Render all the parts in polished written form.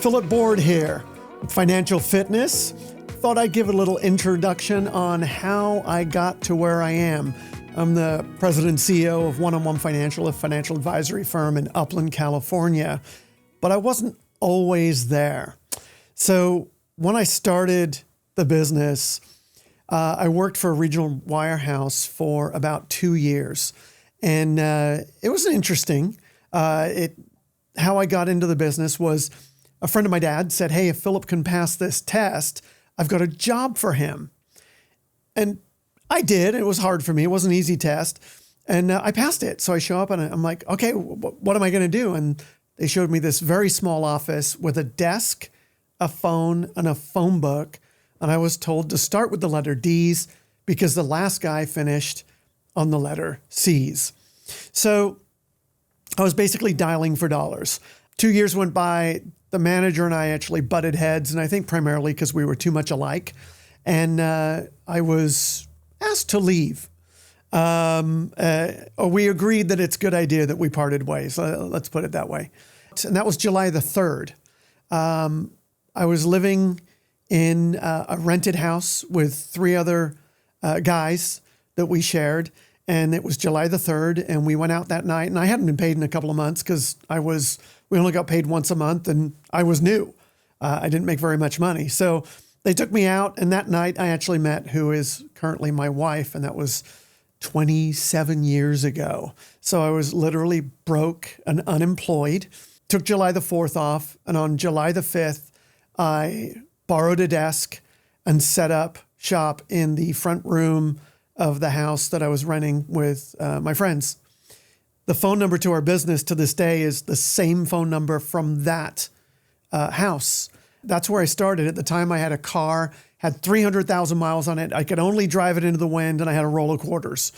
Philip Board here, Financial Fitness. Thought I'd give a little introduction on how I got to where I am. I'm the president and CEO of One-on-One Financial, a financial advisory firm in Upland, California, but I wasn't always there. So when I started the business, I worked for a regional wirehouse for about 2 years, and it was interesting. How I got into the business was a friend of my dad said, "Hey, if Philip can pass this test, I've got a job for him." And I did. It was hard for me. It wasn't an easy test. And I passed it. So I show up and I'm like, okay, what am I going to do? And they showed me this very small office with a desk, a phone, and a phone book. And I was told to start with the letter D's because the last guy finished on the letter C's. So I was basically dialing for dollars. 2 years went by. The manager and I actually butted heads, and I think primarily because we were too much alike. And I was asked to leave. We agreed that it's a good idea that we parted ways. Let's put it that way. And that was July the 3rd. I was living in a rented house with 3 other guys that we shared. And it was July the 3rd, and we went out that night. And I hadn't been paid in a couple of months because we only got paid once a month, and I was new. I didn't make very much money. So they took me out, and that night I actually met who is currently my wife, and that was 27 years ago. So I was literally broke and unemployed. Took July the 4th off, and on July the 5th, I borrowed a desk and set up shop in the front room of the house that I was renting with my friends. The phone number to our business to this day is the same phone number from that house. That's where I started. At the time, I had a car, had 300,000 miles on it. I could only drive it into the wind, and I had a roll of quarters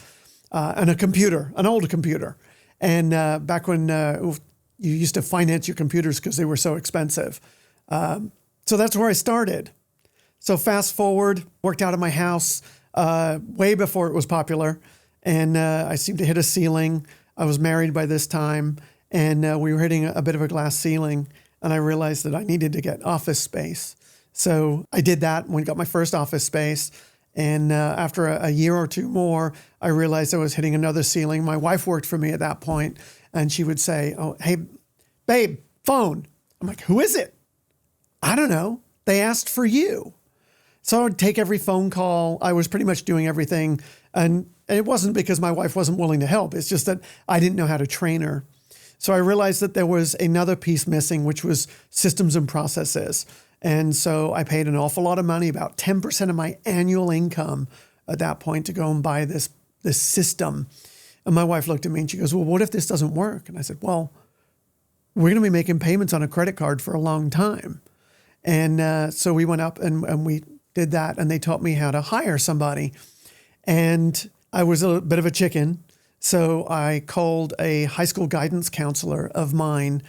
and a computer, an old computer. And back when you used to finance your computers because they were so expensive. So that's where I started. So fast forward, worked out of my house way before it was popular. And I seemed to hit a ceiling. I was married by this time, and we were hitting a bit of a glass ceiling. And I realized that I needed to get office space. So I did that and got my first office space. And after a year or two more, I realized I was hitting another ceiling. My wife worked for me at that point, and she would say, "Oh, hey, babe, phone." I'm like, "Who is it?" "I don't know. They asked for you." So I would take every phone call. I was pretty much doing everything. And it wasn't because my wife wasn't willing to help. It's just that I didn't know how to train her. So I realized that there was another piece missing, which was systems and processes. And so I paid an awful lot of money, about 10% of my annual income at that point, to go and buy this system. And my wife looked at me and she goes, "Well, what if this doesn't work?" And I said, "Well, we're going to be making payments on a credit card for a long time." And so we went up and we did that, and they taught me how to hire somebody. And I was a bit of a chicken. So I called a high school guidance counselor of mine,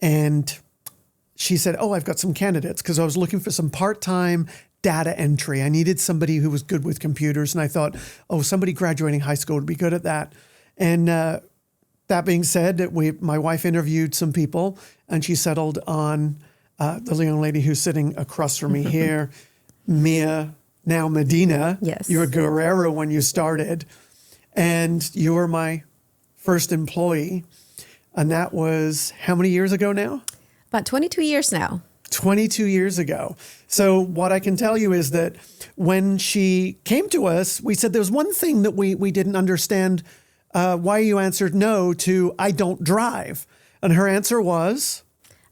and she said, "Oh, I've got some candidates," because I was looking for some part-time data entry. I needed somebody who was good with computers. And I thought, oh, somebody graduating high school would be good at that. And that being said, my wife interviewed some people, and she settled on the young lady who's sitting across from me here, Mia, now Medina. Yes. You were Guerrero when you started. And you were my first employee. And that was how many years ago now? About 22 years now. 22 years ago. So what I can tell you is that when she came to us, we said there was one thing that we didn't understand why you answered no to "I don't drive." And her answer was?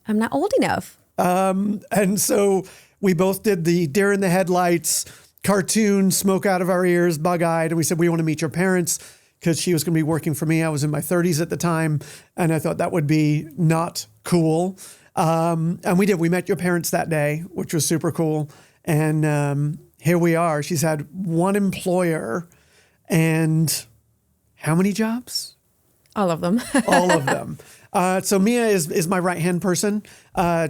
"I'm not old enough." And so we both did the deer in the headlights cartoon, smoke out of our ears, bug-eyed. And we said, "We want to meet your parents," because she was going to be working for me. I was in my 30s at the time. And I thought that would be not cool. And we did. We met your parents that day, which was super cool. And here we are. She's had one employer and how many jobs? All of them. All of them. So Mia is my right-hand person.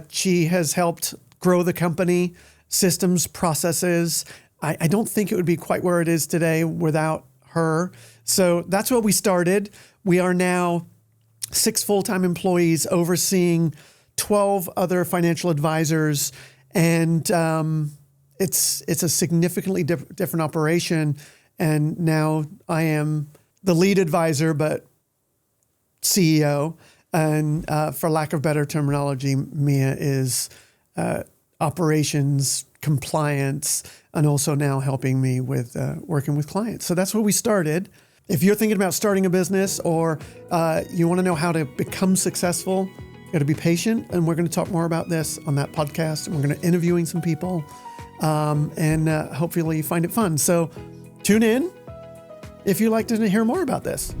She has helped grow the company, systems, processes. I don't think it would be quite where it is today without her. So that's where we started. We are now 6 full-time employees overseeing 12 other financial advisors, and it's a significantly different operation. And now I am the lead advisor, but CEO. And for lack of better terminology, Mia is operations, compliance, and also now helping me with working with clients. So that's where we started. If you're thinking about starting a business or you want to know how to become successful, you got to be patient. And we're going to talk more about this on that podcast. And we're going to interviewing some people and hopefully you find it fun. So tune in if you'd like to hear more about this.